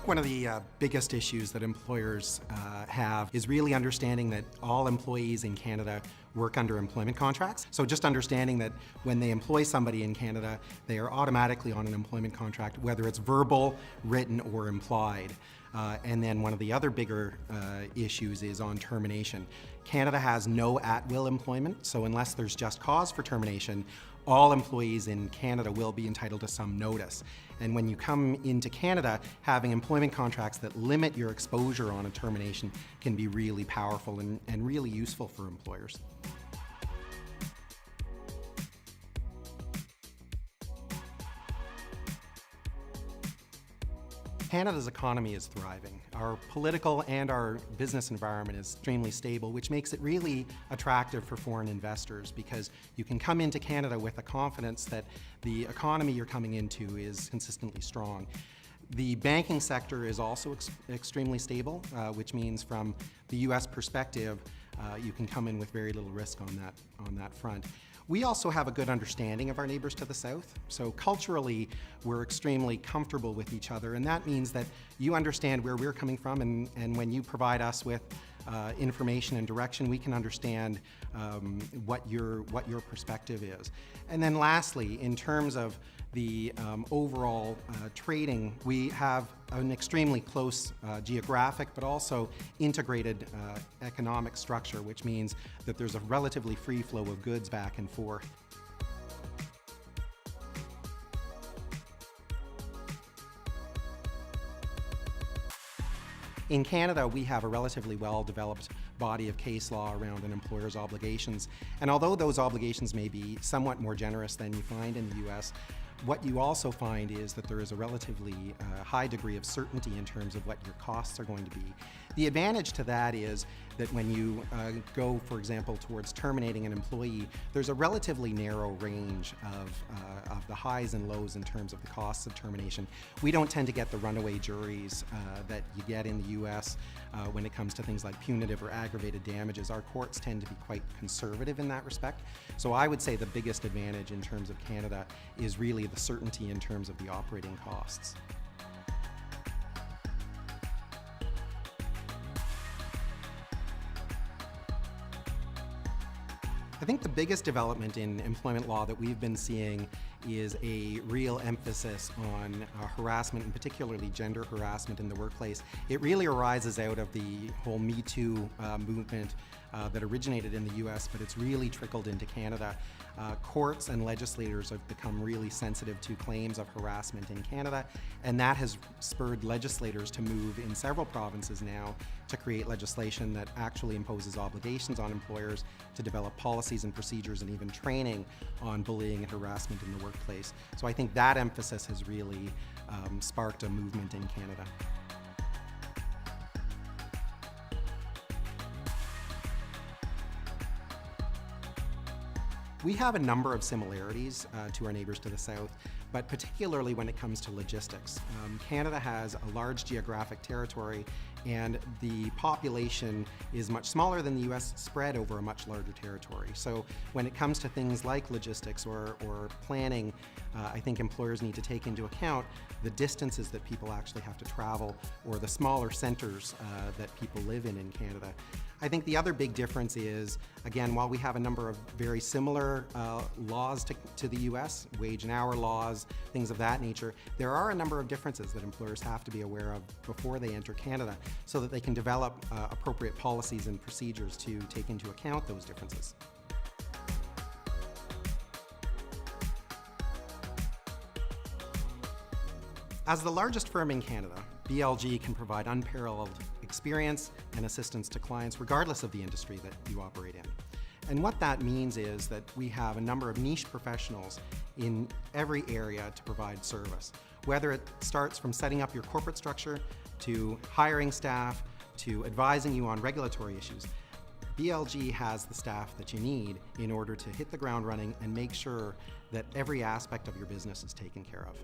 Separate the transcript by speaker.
Speaker 1: one of the biggest issues that employers have is really understanding that all employees in Canada work under employment contracts. So just understanding that when they employ somebody in Canada, they are automatically on an employment contract, whether it's verbal, written, or implied. And then one of the other bigger issues is on termination. Canada has no at-will employment, so unless there's just cause for termination, all employees in Canada will be entitled to some notice. And when you come into Canada, having employment contracts that limit your exposure on a termination can be really powerful and really useful for employers. Canada's economy is thriving. Our political and our business environment is extremely stable, which makes it really attractive for foreign investors because you can come into Canada with the confidence that the economy you're coming into is consistently strong. The banking sector is also extremely stable, which means from the US perspective, you can come in with very little risk on that front. We also have a good understanding of our neighbors to the south. So culturally, we're extremely comfortable with each other, and that means that you understand where we're coming from, and when you provide us with information and direction, we can understand what your perspective is. And then lastly, in terms of the overall trading, we have an extremely close geographic but also integrated economic structure, which means that there's a relatively free flow of goods back and forth. In Canada, we have a relatively well-developed body of case law around an employer's obligations. And although those obligations may be somewhat more generous than you find in the US, what you also find is that there is a relatively high degree of certainty in terms of what your costs are going to be. The advantage to that is that when you go, for example, towards terminating an employee, there's a relatively narrow range of the highs and lows in terms of the costs of termination. We don't tend to get the runaway juries that you get in the US when it comes to things like punitive or aggravated damages. Our courts tend to be quite conservative in that respect. So I would say the biggest advantage in terms of Canada is really the certainty in terms of the operating costs. I think the biggest development in employment law that we've been seeing is a real emphasis on harassment, and particularly gender harassment in the workplace. It really arises out of the whole Me Too movement that originated in the US, but it's really trickled into Canada. Courts and legislators have become really sensitive to claims of harassment in Canada, and that has spurred legislators to move in several provinces now to create legislation that actually imposes obligations on employers to develop policies and procedures and even training on bullying and harassment in the workplace. So I think that emphasis has really sparked a movement in Canada. We have a number of similarities to our neighbors to the south, but particularly when it comes to logistics. Canada has a large geographic territory, and the population is much smaller than the US, spread over a much larger territory. So when it comes to things like logistics or planning, I think employers need to take into account the distances that people actually have to travel, or the smaller centers that people live in Canada. I think the other big difference is, again, while we have a number of very similar laws to the US, wage and hour laws, things of that nature, there are a number of differences that employers have to be aware of before they enter Canada so that they can develop appropriate policies and procedures to take into account those differences. As the largest firm in Canada, BLG can provide unparalleled experience and assistance to clients regardless of the industry that you operate in. And what that means is that we have a number of niche professionals in every area to provide service. Whether it starts from setting up your corporate structure, to hiring staff, to advising you on regulatory issues, BLG has the staff that you need in order to hit the ground running and make sure that every aspect of your business is taken care of.